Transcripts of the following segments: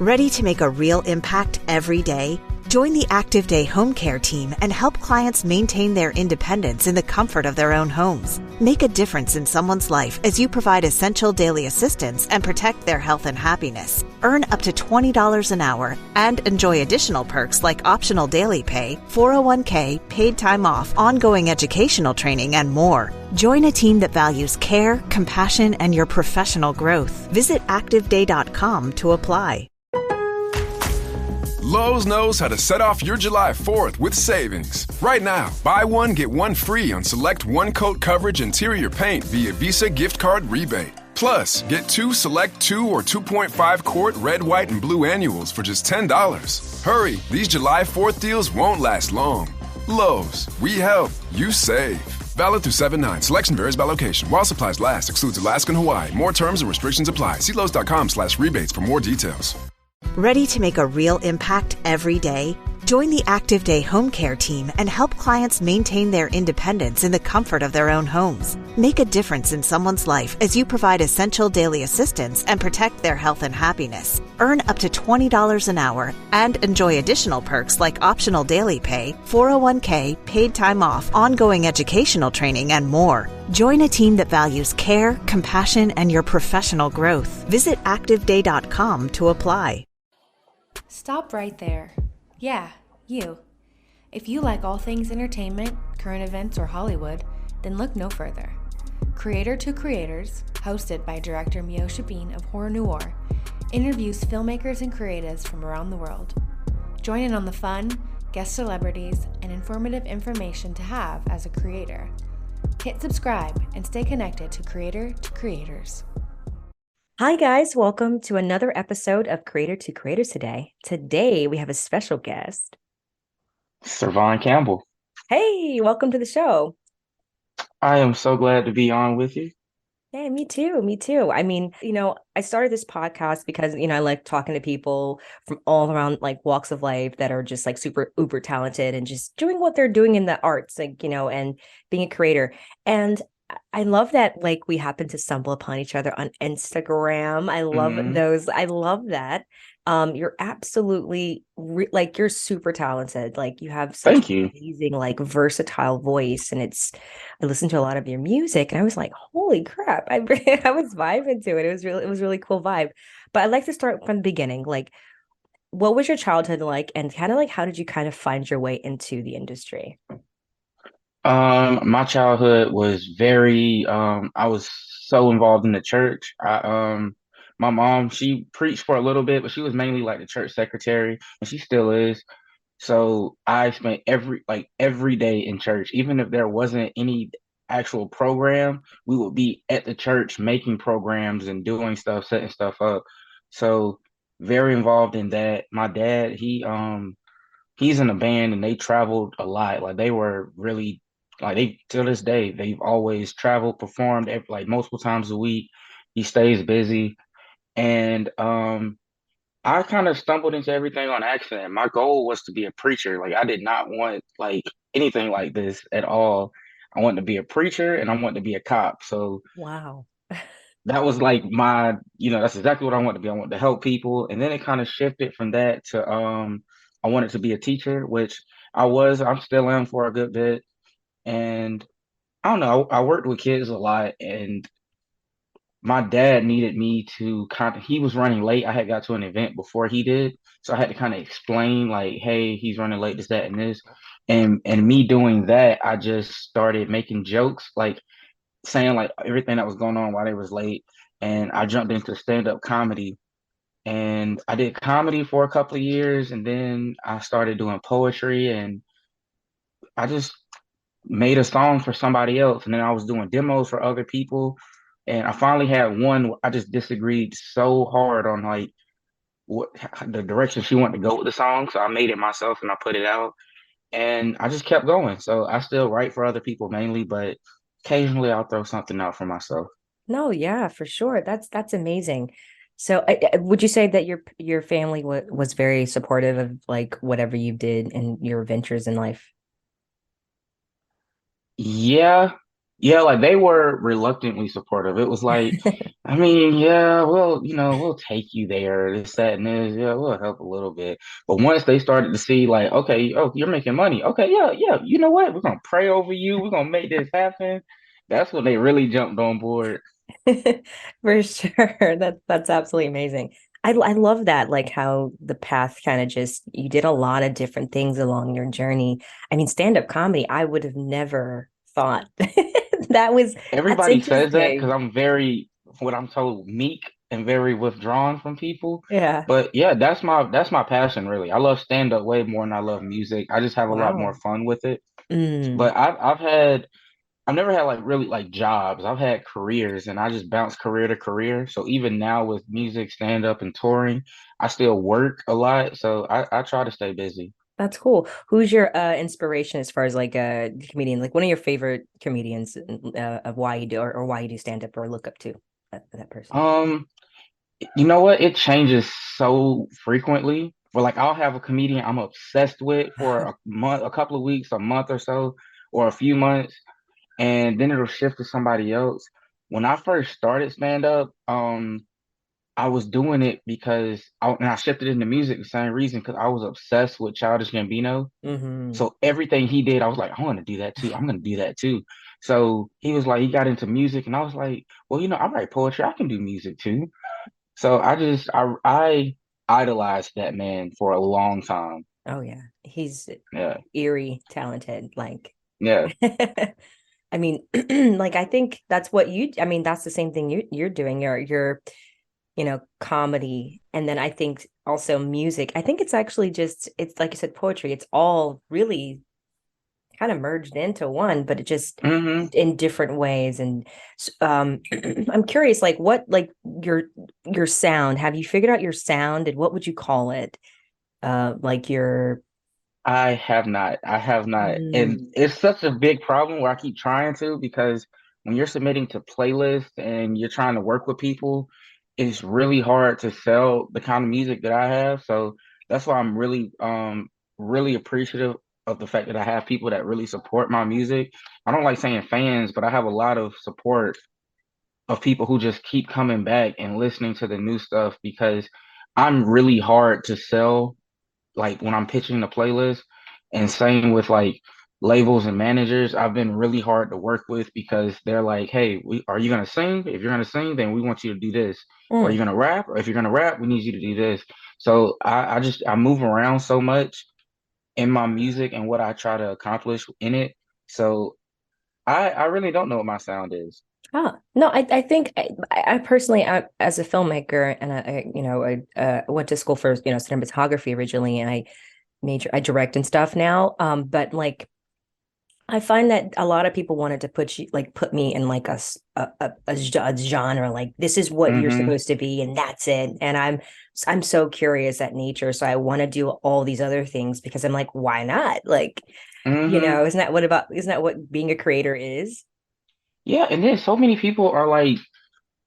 Ready to make a real impact every day? Join the Active Day Home Care team and help clients maintain their independence in the comfort of their own homes. Make a difference in someone's life as you provide essential daily assistance and protect their health and happiness. Earn up to $20 an hour and enjoy additional perks like optional daily pay, 401k, paid time off, ongoing educational training, and more. Join a team that values care, compassion, and your professional growth. Visit activeday.com to apply. Lowe's knows how to set off your July 4th with savings. Right now, buy one, get one free on select one-coat coverage interior paint via Visa gift card rebate. Plus, get two select 2 or 2.5 quart red, white, and blue annuals for just $10. Hurry, these July 4th deals won't last long. Lowe's, we help, you save. Valid through 7/9. Selection varies by location. While supplies last, excludes Alaska and Hawaii. More terms and restrictions apply. See Lowe's.com/rebates for more details. Ready to make a real impact every day? Join the Active Day Home Care team and help clients maintain their independence in the comfort of their own homes. Make a difference in someone's life as you provide essential daily assistance and protect their health and happiness. Earn up to $20 an hour and enjoy additional perks like optional daily pay, 401k, paid time off, ongoing educational training, and more. Join a team that values care, compassion, and your professional growth. Visit activeday.com to apply. Stop right there. Yeah, you. If you like all things entertainment, current events, or Hollywood, then look no further. Creator to Creators, hosted by director Meosha of Horror Noir, interviews filmmakers and creatives from around the world. Join in on the fun, guest celebrities, and informative information to have as a creator. Hit subscribe and stay connected to Creator to Creators. Hi guys, welcome to another episode of Creator to Creators today. Today we have a special guest. CerVon Campbell. Hey, welcome to the show. I am so glad to be on with you. Yeah, me too. Me too. I mean, I started this podcast because, I like talking to people from all around like walks of life that are just like super uber talented and just doing what they're doing in the arts, and being a creator. And I love that, like, we happen to stumble upon each other on Instagram. I love those. I love that. You're absolutely you're super talented. Like, you have such an amazing, like, versatile voice, and I listened to a lot of your music, and I was like, holy crap! I was vibing to it. It was really cool vibe. But I'd like to start from the beginning. Like, what was your childhood like, and kind of like how did you kind of find your way into the industry? My childhood was very, I was so involved in the church. My mom, she preached for a little bit, but she was mainly like the church secretary, and she still is. So I spent every day in church, even if there wasn't any actual program, we would be at the church making programs and doing stuff, setting stuff up. So very involved in that. My dad, he's in a band and they traveled a lot. Like, they were really, like, they, to this day, they've always traveled, performed like multiple times a week. He stays busy. And I kind of stumbled into everything on accident. My goal was to be a preacher. Like, I did not want like anything like this at all. I wanted to be a preacher and I wanted to be a cop. So Wow. that was like that's exactly what I wanted to be. I wanted to help people. And then it kind of shifted from that to I wanted to be a teacher, which I'm still am for a good bit. And I don't know, I worked with kids a lot, and my dad needed me to he was running late. I had got to an event before he did. So I had to kind of explain, like, hey, he's running late, this, that, and this. And me doing that, I just started making jokes, like saying like everything that was going on while they was late. And I jumped into stand-up comedy. And I did comedy for a couple of years, and then I started doing poetry, and I just made a song for somebody else, and then I was doing demos for other people. And I finally had one where I just disagreed so hard on like what the direction she wanted to go with the song. So I made it myself and I put it out, and I just kept going. So I still write for other people mainly, but occasionally I'll throw something out for myself. No, yeah, for sure. That's amazing. So, would you say that your family was very supportive of like whatever you did and your ventures in life? Yeah, Yeah, like they were reluctantly supportive. It was like, I mean, yeah, well, we'll take you there, this, that, and this. Yeah, we'll help a little bit. But once they started to see, like, okay, oh, you're making money. Okay, yeah, yeah. You know what? We're gonna pray over you. We're gonna make this happen. That's when they really jumped on board. For sure. That's absolutely amazing. I love that, like how the path kind of just you did a lot of different things along your journey. I mean, stand-up comedy, I would have never thought that's Everybody says that because interesting. I'm very, what I'm told, meek and very withdrawn from people. Yeah. But yeah, that's my passion really. I love stand up way more than I love music. I just have a lot more Wow. fun with it. Mm. But I've never had like really like jobs. I've had careers and I just bounce career to career. So even now with music, stand up and touring, I still work a lot. So I try to stay busy. That's cool. Who's your inspiration as far as like a comedian? Like one of your favorite comedians of why you do or why you do stand up or look up to that person? Um, you know what? It changes so frequently. For like I'll have a comedian I'm obsessed with for a month, a couple of weeks, a month or so, or a few months, and then it'll shift to somebody else. When I first started stand up, I was doing it and I shifted into music the same reason because I was obsessed with Childish Gambino. Hmm. So everything he did, I was like, I want to do that too. I'm gonna do that too. So he was like, he got into music, and I was like, well, I write poetry. I can do music too. So I idolized that man for a long time. Oh yeah. He's Yeah, eerie talented. Like yeah. I mean, like I think that's what I mean, that's the same thing you're doing. Your comedy. And then I think also music. I think it's actually just it's like you said, poetry. It's all really kind of merged into one, but it just hmm in different ways. And I'm curious, like what like your sound. Have you figured out your sound and what would you call it? Like your I have not. I have not. And mm, it's such a big problem where I keep trying to because when you're submitting to playlists and you're trying to work with people, it's really hard to sell the kind of music that I have. So that's why I'm really appreciative of the fact that I have people that really support my music. I don't like saying fans, but I have a lot of support of people who just keep coming back and listening to the new stuff because I'm really hard to sell like when I'm pitching the playlist, and same with like labels and managers. I've been really hard to work with because they're like, hey, are you gonna sing? If you're gonna sing, then we want you to do this. Or are you mm. gonna rap? Or if you're gonna rap, we need you to do this. So I move around so much in my music and what I try to accomplish in it. So I really don't know what my sound is. Ah, no, I think I personally, as a filmmaker, and I went to school for cinematography originally, and I direct and stuff now. But like I find that a lot of people wanted to put me in like a genre, like this is what you're Mm-hmm. supposed to be, and that's it. And I'm so curious at nature, so I want to do all these other things because I'm like, why not? Like, Mm-hmm. isn't that what being a creator is? Yeah, and then so many people are like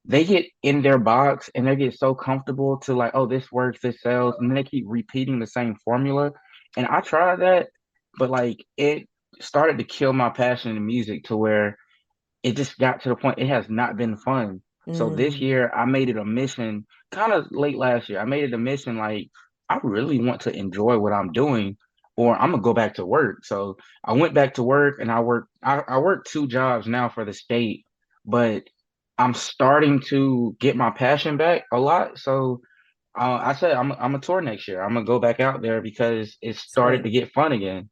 they get in their box and they get so comfortable to like, oh, this works, this sells, and then they keep repeating the same formula. And I tried that, but like it started to kill my passion in music to where it just got to the point it has not been fun. So this Mm, year I made it a mission, kind of late last year, I made it a mission like I really want to enjoy what I'm doing or I'm gonna go back to work. So I went back to work and I work two jobs now for the state, but I'm starting to get my passion back a lot. So I said I'm a tour next year. I'm gonna go back out there because it started sweet. to get fun again.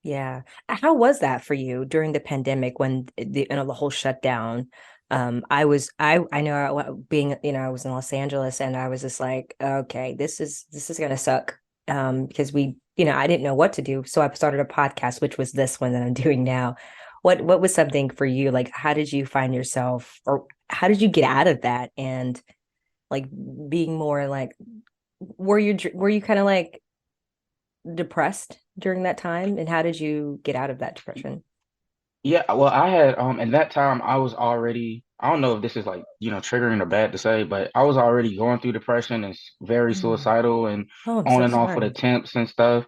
Yeah. How was that for you during the pandemic when the whole shutdown? I know being, I was in Los Angeles and I was just like, okay, this is gonna suck. Because I didn't know what to do. So I started a podcast, which was this one that I'm doing now. What was something for you? Like, how did you find yourself or how did you get out of that and like being more like were you kind of like depressed during that time? And how did you get out of that depression? Yeah, well, I had at that time I was already I don't know if this is like, triggering or bad to say, but I was already going through depression and very Mm. suicidal and Oh, I'm on so and off with sorry. attempts and stuff.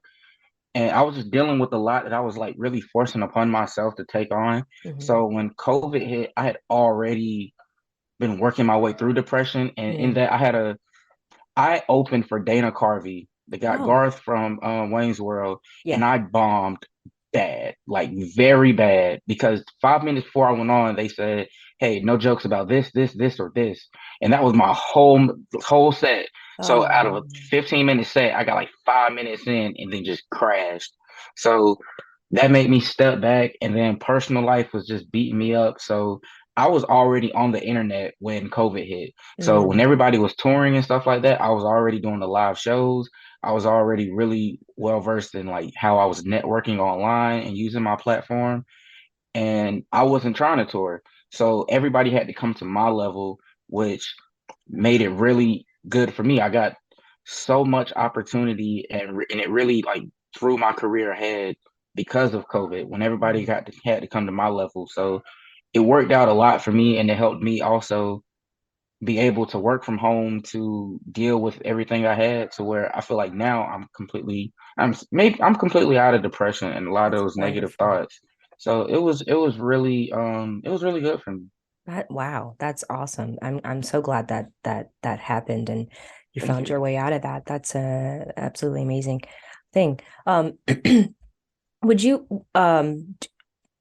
and I was just dealing with a lot that I was like really forcing upon myself to take on. Hmm. So when COVID hit, I had already been working my way through depression, and in Yeah. that I opened for Dana Carvey, the guy Oh, Garth from Wayne's World, and yeah. I bombed bad, like very bad, because 5 minutes before I went on, they said, "Hey, no jokes about this, or this," and that was my whole set. So out of Oh, a 15-minute set, I got like 5 minutes in, and then just crashed. So that made me step back, and then personal life was just beating me up. So I was already on the internet when COVID hit. So when mm, everybody was touring and stuff like that, I was already doing the live shows. I was already really well versed in like how I was networking online and using my platform. And I wasn't trying to tour. So everybody had to come to my level, which made it really good for me. I got so much opportunity, and it really like threw my career ahead because of COVID when everybody mm. had to come to my level. So it worked out a lot for me, and it helped me also be able to work from home to deal with everything I had, to where I feel like now I'm completely out of depression and a lot of That's those negative wonderful. thoughts. So it was really good for me. That wow, that's awesome. I'm so glad that that happened and you Thank found you. your way out of that. That's a absolutely amazing thing. Would you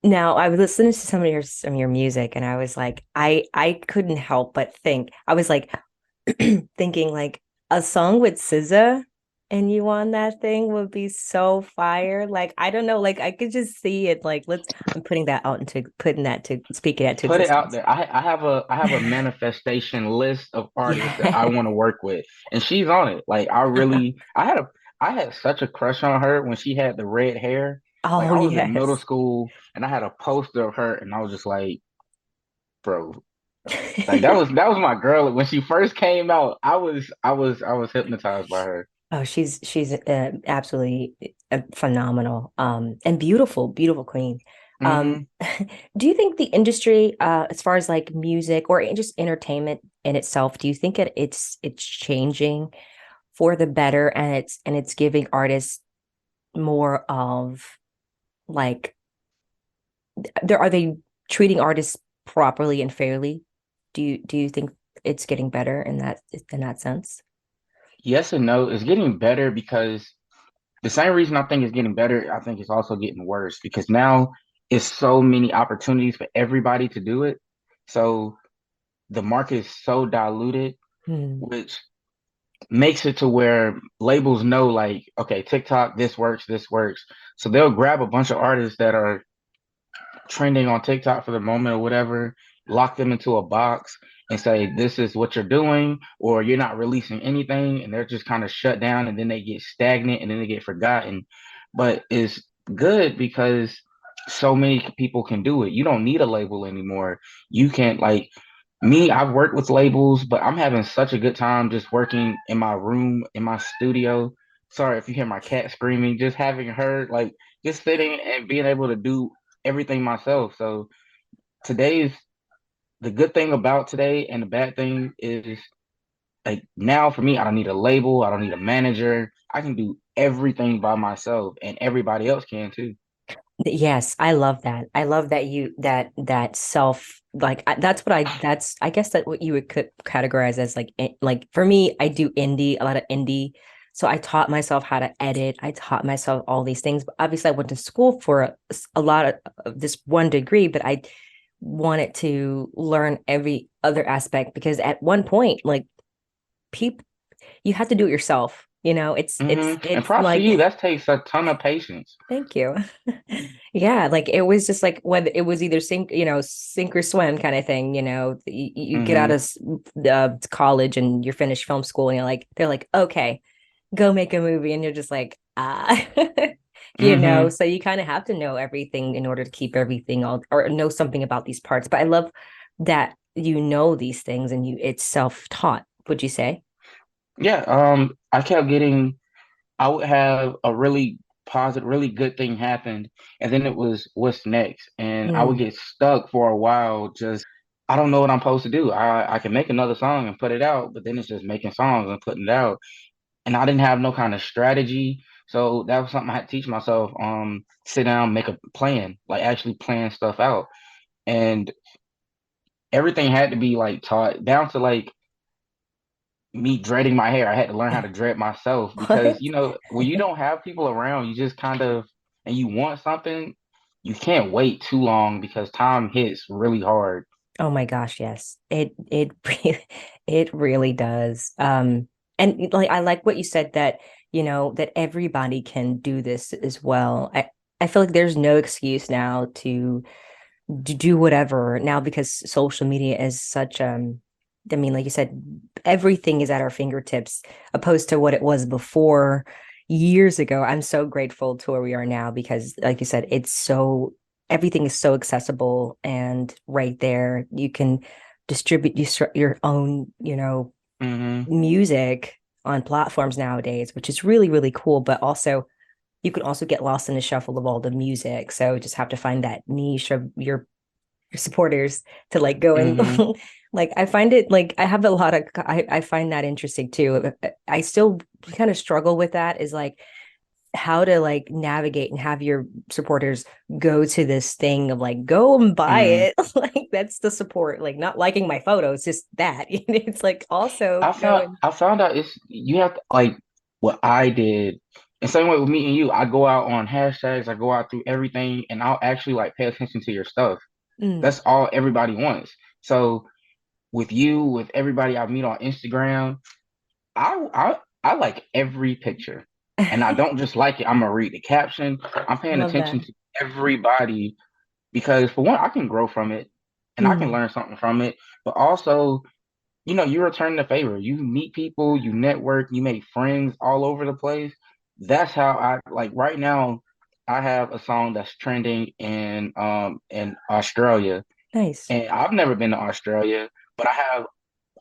now I was listening to some of your music and I was like I couldn't help but think. I was like thinking like a song with SZA and you on that thing would be so fire. Like I don't know, like I could just see it. Like I'm putting that out into putting that to speaking that to Put it out existence. there. I have a manifestation list of artists that I Yeah. want to work with, and she's on it. Like I had such a crush on her when she had the red hair. Like Oh I was in middle yes. school and I had a poster of her, and I was just like, bro, like that was my girl. When she first came out, I was hypnotized by her. Oh, she's absolutely phenomenal, and beautiful, beautiful queen. Um, Hmm. do you think the industry, as far as like music or just entertainment in itself, do you think it's changing for the better, and it's giving artists more of like, there are they treating artists properly and fairly? Do you think it's getting better in that sense? Yes and no. It's getting better because the same reason I think it's getting better, I think it's also getting worse because now it's so many opportunities for everybody to do it. So the market is so diluted, Hmm. which makes it to where labels know, like, okay, TikTok, this works. So they'll grab a bunch of artists that are trending on TikTok for the moment or whatever, lock them into a box and say, this is what you're doing, or you're not releasing anything. And they're just kind of shut down, and then they get stagnant, and then they get forgotten. But it's good because so many people can do it. You don't need a label anymore. You can, like, me, I've worked with labels, but I'm having such a good time just working in my room, in my studio. Sorry if you hear my cat screaming, just having her, like, just sitting and being able to do everything myself. So today's the good thing about today, and the bad thing is, like, now for me, I don't need a label, I don't need a manager. I can do everything by myself, and everybody else can too. Yes, I love that. I love that you that self like that's what that's I guess that what you would categorize as like like for me I do indie, a lot of indie. So I taught myself how to edit. I taught myself all these things. But obviously I went to school for a lot of this one degree, but I wanted to learn every other aspect because at one point like people you have to do it yourself. You know, And it's props to like you. That takes a ton of patience. thank you. Yeah, like it was just like whether it was either sink or swim kind of thing, you get out Hmm. of college and you're finished film school and they're like, okay, go make a movie. And you're just like, Hmm. so you kind of have to know everything in order to keep everything all or know something about these parts. But I love that you know these things and it's self-taught, would you say? Yeah. I kept getting. I would have a really positive, really good thing happen, and then it was what's next, and I would Mm, get stuck for a while. Just I don't know what I'm supposed to do. I can make another song and put it out, but then it's just making songs and putting it out, and I didn't have no kind of strategy. So that was something I had to teach myself. Sit down, make a plan, like actually plan stuff out. And everything had to be like taught down to like me dreading my hair. I had to learn how to dread myself because, What? when you don't have people around, you just kind of, and you want something, you can't wait too long because time hits really hard. Oh my gosh, yes. It really does. And like I like what you said that, that everybody can do this as well. I feel like there's no excuse now to do whatever now because social media is such I mean, like you said, everything is at our fingertips opposed to what it was before years ago. I'm so grateful to where we are now because, like you said, everything is so accessible and right there. You can distribute your own, Hmm. music on platforms nowadays, which is really, really cool. But also, you can also get lost in the shuffle of all the music. So just have to find that niche of your supporters to like go and Hmm. like I find it like I have a lot of I find that interesting too. I still kind of struggle with that is like how to like navigate and have your supporters go to this thing of like go and buy Hmm. it. Like that's the support, like not liking my photos, just that. It's like also go and I found out it's you have to like what I did. And same way with me and you, I go out on hashtags, I go out through everything, and I'll actually like pay attention to your stuff. mm, That's all everybody wants. So with you, with everybody I meet on Instagram, I like every picture. And I don't just like it, I'm gonna read the caption. I'm paying love that. attention to everybody because for one, I can grow from it and I can Mm, learn something from it. But also, you return the favor. You meet people, you network, you make friends all over the place. That's how I like right now. I have a song that's trending in Australia, nice. and I've never been to Australia, but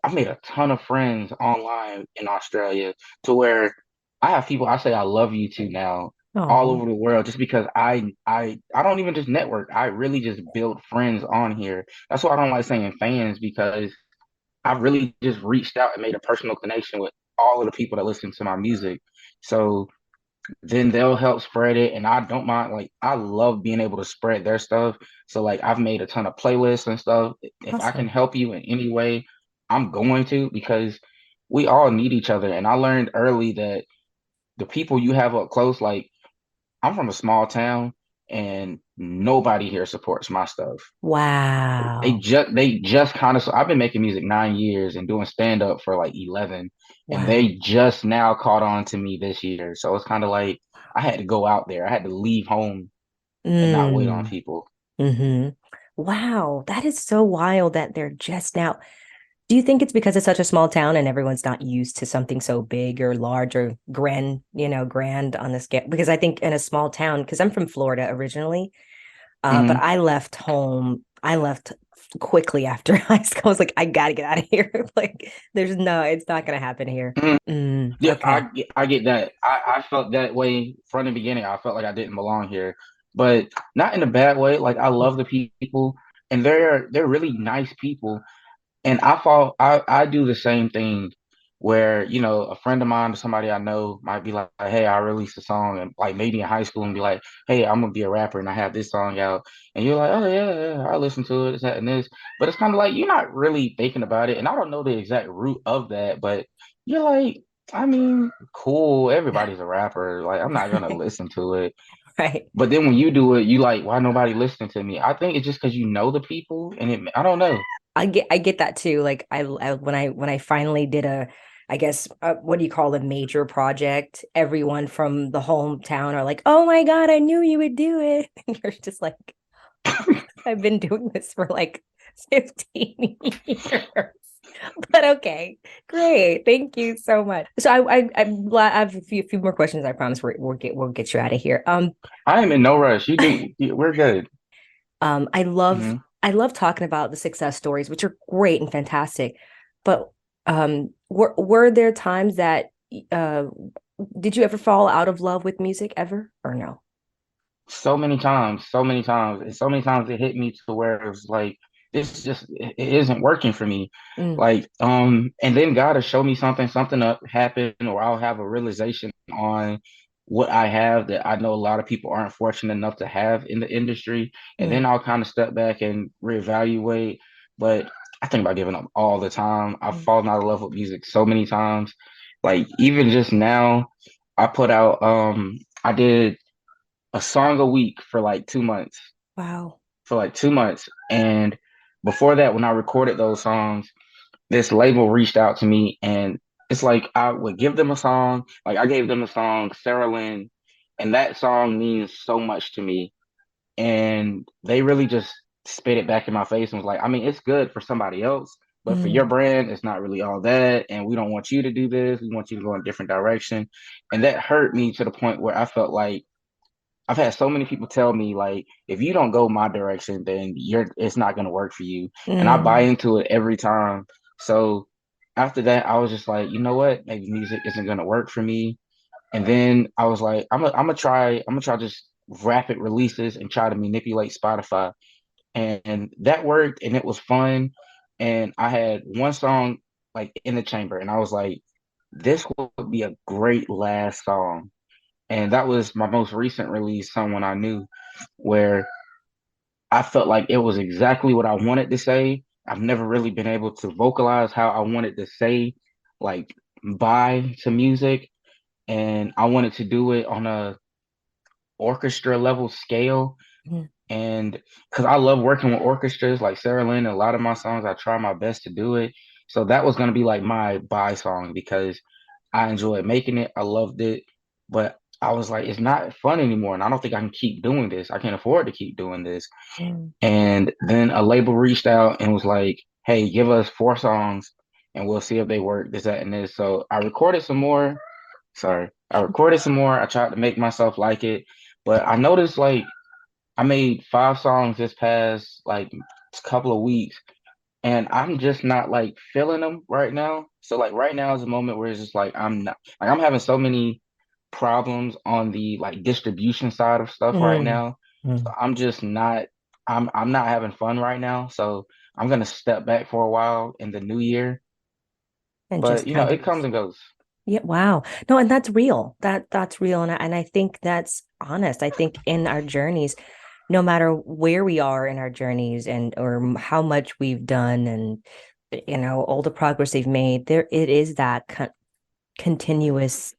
I've made a ton of friends online in Australia to where I have people I say I love you to now all Oh, over the world just because I don't even just network. I really just build friends on here. That's why I don't like saying fans because I really just reached out and made a personal connection with all of the people that listen to my music. So then they'll help spread it. And I don't mind, like, I love being able to spread their stuff. So, like, I've made a ton of playlists and stuff. If I can awesome. help you in any way, I'm going to because we all need each other. And I learned early that the people you have up close, like, I'm from a small town and nobody here supports my stuff. Wow. They just kind of so I've been making music 9 years and doing stand up for like 11, and Wow. they just now caught on to me this year. So it's kind of like I had to go out there. I had to leave home and not wait on Mm. people. Hmm. Wow, that is so wild that they're just now. Do you think it's because it's such a small town and everyone's not used to something so big or large or grand, grand on the scale? Because I think in a small town, because I'm from Florida originally, but Hmm. I left home. I left quickly after high school. I was like, I gotta get out of here. Like, it's not gonna happen here. Hmm. Yeah, Okay. I get that. I felt that way from the beginning. I felt like I didn't belong here, but not in a bad way. Like I love the people, and they're really nice people. And I do the same thing where, a friend of mine or somebody I know might be like, hey, I released a song and like maybe in high school and be like, hey, I'm gonna be a rapper and I have this song out. And you're like, oh yeah, yeah, I listen to it, this, that, and this. But it's kind of like you're not really thinking about it. And I don't know the exact root of that, but you're like, I mean, cool, everybody's a rapper. Like, I'm not gonna listen to it. Right. But then when you do it, you like, why nobody listening to me? I think it's just because you know the people and I don't know. I get that too. Like when I finally did I guess what do you call a major project? Everyone from the hometown are like, "Oh my God, I knew you would do it." And you're just like, I've been doing this for like 15 years. But okay, great. Thank you so much. So I have a few more questions. I promise we'll get you out of here. I am in no rush. We're good. I love Hmm. I love talking about the success stories, which are great and fantastic. But were there times that uh did you ever fall out of love with music ever or no? So many times, and so many times it hit me to where it was like, this just it isn't working for me. Mm, Like, and then God will show me something up happen, or I'll have a realization on. what I have that I know a lot of people aren't fortunate enough to have in the industry. And Mm. then I'll kind of step back and reevaluate. But I think about giving up all the time. I've Mm. fallen out of love with music so many times. Like even just now, I put out I did a song a week for like 2 months. Wow. For like 2 months. And before that, when I recorded those songs, this label reached out to me and it's like I would give them a song. Like I gave them the song Sarah Lynn, and that song means so much to me. And they really just spit it back in my face and was like, I mean, it's good for somebody else, but for your Mm. brand, it's not really all that. And we don't want you to do this. We want you to go in a different direction. And that hurt me to the point where I felt like I've had so many people tell me like, if you don't go my direction, then it's not gonna work for you. And I buy Mm. into it every time. So after that, I was just like, you know what? Maybe music isn't gonna work for me. And then I was like, I'm gonna try just rapid releases and try to manipulate Spotify. And that worked and it was fun. And I had one song like in the chamber, and I was like, this would be a great last song. And that was my most recent release, Someone I Knew, where I felt like it was exactly what I wanted to say. I've never really been able to vocalize how I wanted to say, like, bye to music. And I wanted to do it on a orchestra level scale. Mm. And because I love working with orchestras like Sarah Lynn, a lot of my songs, I try my best to do it. So that was going to be like my bye song because I enjoyed making it. I loved it. But I was like, it's not fun anymore. And I don't think I can keep doing this. I can't afford to keep doing this. Mm. And then a label reached out and was like, hey, give us 4 songs and we'll see if they work, this, that, and this. So I recorded some more. Sorry. I recorded some more. I tried to make myself like it. But I noticed like I made 5 songs this past like couple of weeks and I'm just not like feeling them right now. So like right now is a moment where it's just like I'm not like I'm having so many problems on the like distribution side of stuff right Mm. now. So Mm. I'm just not I'm not having fun right now. So I'm gonna step back for a while in the new year. And But just you know, kind it of, comes and goes. yeah, wow. No, and that's real. That's real. And I think that's honest. I think in our journeys, no matter where we are in our journeys and or how much we've done and all the progress they've made, there it is that continuous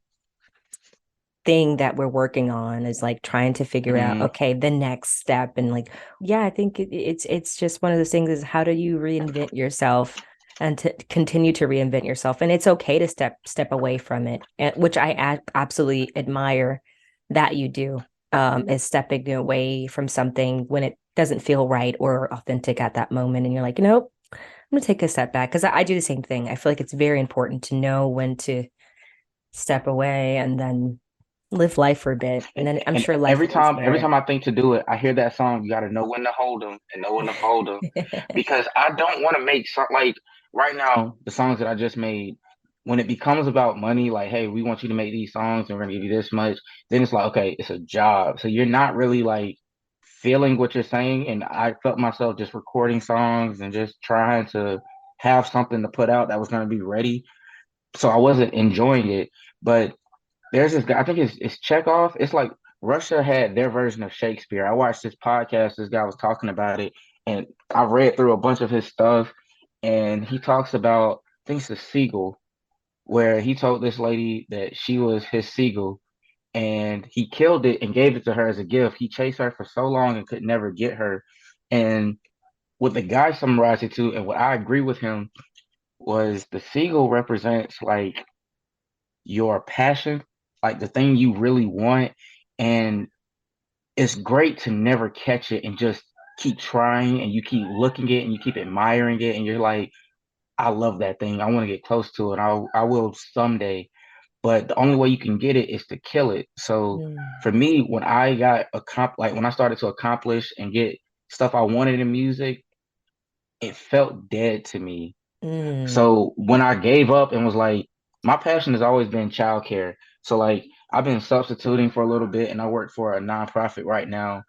thing that we're working on is like trying to figure out, Mm, okay, the next step. And like, yeah, I think it's just one of those things is how do you reinvent yourself and to continue to reinvent yourself. And it's okay to step away from it, which I absolutely admire that you do, is stepping away from something when it doesn't feel right or authentic at that moment. And you're like, nope, I'm gonna take a step back because I do the same thing. I feel like it's very important to know when to step away and then live life for a bit. And then I'm and sure life every will always time, be every there. time I think to do it, I hear that song. You got to know when to hold them and know when to fold them, because I don't want to make some like right now the songs that I just made. When it becomes about money, like, hey, we want you to make these songs and we're gonna give you this much, then it's like, okay, it's a job. So you're not really like feeling what you're saying. And I felt myself just recording songs and just trying to have something to put out that was gonna be ready. So I wasn't enjoying it. But there's this guy, I think it's Chekhov. It's like Russia had their version of Shakespeare. I watched this podcast, this guy was talking about it, and I read through a bunch of his stuff, and he talks about, I think it's the seagull, where he told this lady that she was his seagull, and he killed it and gave it to her as a gift. He chased her for so long and could never get her. And what the guy summarized it to, and what I agree with him, was the seagull represents like your passion, like the thing you really want. And it's great to never catch it and just keep trying and you keep looking at it and you keep admiring it and you're like, I love that thing. I want to get close to it. I will someday. But the only way you can get it is to kill it. So Mm. for me, when I got like when I started to accomplish and get stuff I wanted in music, it felt dead to me. Mm. So when I gave up and was like, my passion has always been childcare. So like I've been substituting for a little bit and I work for a nonprofit right now,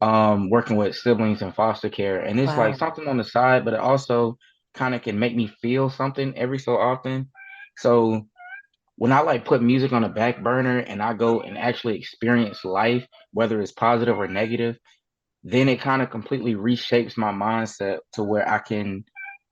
working with siblings in foster care. And it's like Wow. something on the side, but it also kind of can make me feel something every so often. So when I like put music on the back burner and I go and actually experience life, whether it's positive or negative, then it kind of completely reshapes my mindset to where I can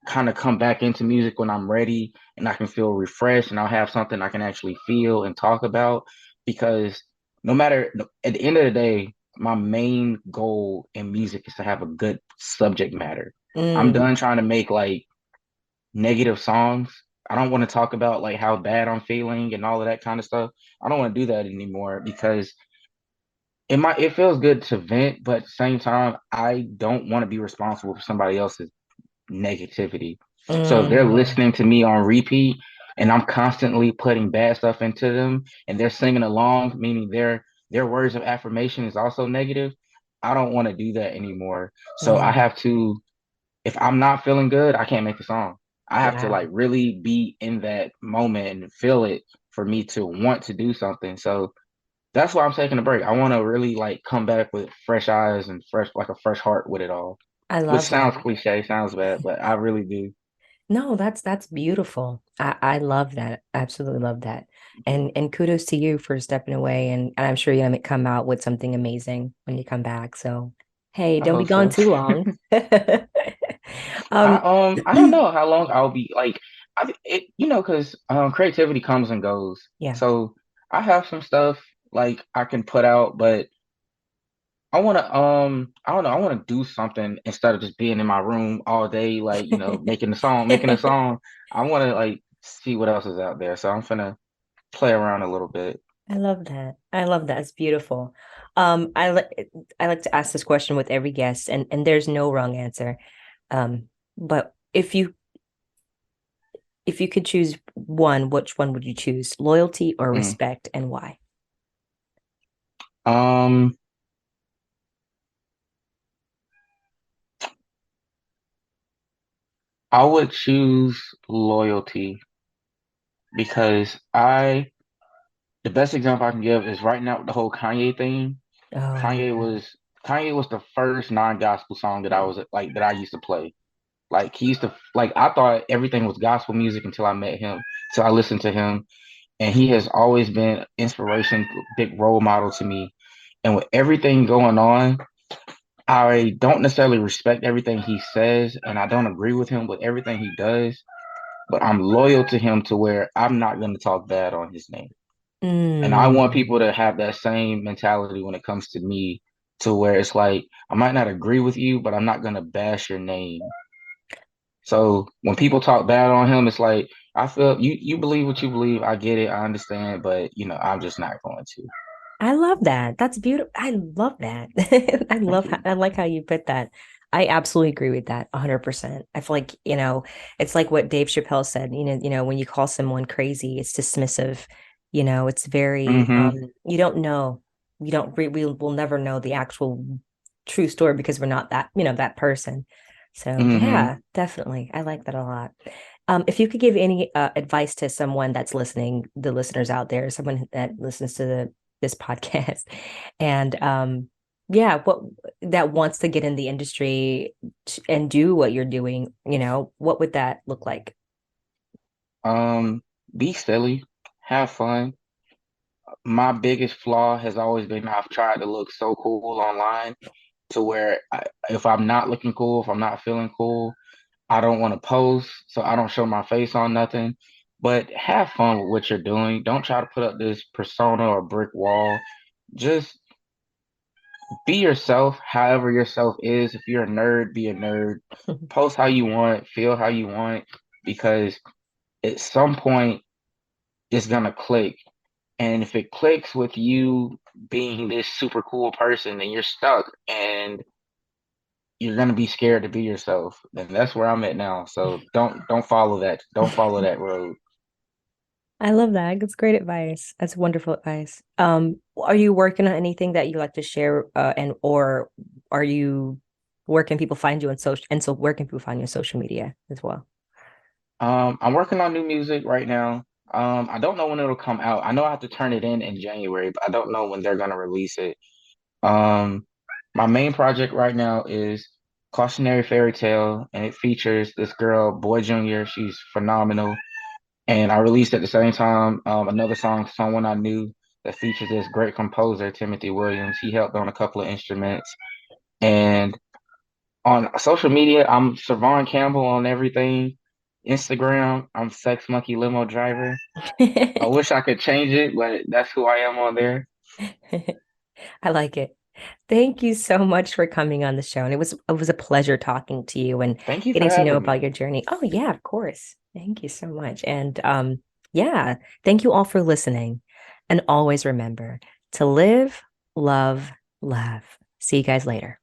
kind of come back into music when I'm ready and I can feel refreshed and I'll have something I can actually feel and talk about. Because no matter at the end of the day, my main goal in music is to have a good subject matter. I'm Mm, done trying to make like negative songs. I don't want to talk about like how bad I'm feeling and all of that kind of stuff. I don't want to do that anymore because it feels good to vent, but at the same time, I don't want to be responsible for somebody else's negativity. So if they're mm, listening to me on repeat and I'm constantly putting bad stuff into them and they're singing along, meaning their words of affirmation is also negative, I don't want to do that anymore. So I mm. have to, if I'm not feeling good, I can't make the song. I have to Wow. like really be in that moment and feel it for me to want to do something. So that's why I'm taking a break. I want to really like come back with fresh eyes and fresh, like a fresh heart with it all. I Which love sounds that. cliche, sounds bad, but I really do. No, that's beautiful. I love that. Absolutely love that. And kudos to you for stepping away and I'm sure you're gonna come out with something amazing when you come back. So hey, I don't be hope gone so. too long. Um, I don't know how long I'll be like because creativity comes and goes. yeah. So I have some stuff like I can put out, but I don't know, I want to do something instead of just being in my room all day, like, making a song. I want to like see what else is out there. So I'm gonna play around a little bit. I love that. I love that. It's beautiful. I like to ask this question with every guest, and there's no wrong answer. But if you could choose one, which one would you choose? Loyalty or Mm. respect, and why? Um, I would choose loyalty because the best example I can give is right now with the whole Kanye thing. Oh, Kanye was Kanye was the first non-gospel song that I was like that I used to play. Like he used to like I thought everything was gospel music until I met him. So I listened to him and he has always been inspiration, big role model to me. And with everything going on, I don't necessarily respect everything he says and I don't agree with him with everything he does, but I'm loyal to him to where I'm not going to talk bad on his name. And I want mm, people to have that same mentality when it comes to me, to where it's like, I might not agree with you, but I'm not going to bash your name. So when people talk bad on him, it's like, I feel you believe what you believe. I get it. I understand. But, I'm just not going to. I love that. That's beautiful. I love that. Thank you. I like how you put that. I absolutely agree with that 100%. I feel like, it's like what Dave Chappelle said, when you call someone crazy, it's dismissive. It's very Mm-hmm. you don't know. You don't we'll never know the actual true story because we're not that person. So, Mm-hmm. yeah, definitely. I like that a lot. If you could give any advice to someone that's listening, the listeners out there, someone that listens to this podcast, and yeah, what that wants to get in the industry and do what you're doing, what would that look like? Um, be silly, have fun. My biggest flaw has always been I've tried to look so cool online to where if I'm not looking cool, if I'm not feeling cool, I don't want to post, so I don't show my face on nothing. But have fun with what you're doing. Don't try to put up this persona or brick wall. Just be yourself, however yourself is. If you're a nerd, be a nerd. Post how you want, feel how you want, because at some point it's gonna click. And if it clicks with you being this super cool person, then you're stuck and you're gonna be scared to be yourself. And that's where I'm at now. So don't follow that. Don't follow that road. I love that. That's great advice. That's wonderful advice. Are you working on anything that you like to share, and or are you where can people find you on social and so where can people find you on social media as well? I'm working on new music right now. I don't know when it'll come out. I know I have to turn it in January, but I don't know when they're gonna release it. Um, my main project right now is Cautionary Fairy Tale, and it features this girl, Boy Junior. She's phenomenal. And I released at the same time another song, Someone I Knew, that features this great composer, Timothy Williams. He helped on a couple of instruments. And on social media, I'm CerVon Campbell on everything. Instagram, I'm Sex Monkey Limo Driver. I wish I could change it, but that's who I am on there. I like it. Thank you so much for coming on the show. And it was a pleasure talking to you and Thank you for getting to know having about me. your journey. Oh yeah, of course. Thank you so much. And yeah, thank you all for listening. And always remember to live, love, laugh. See you guys later.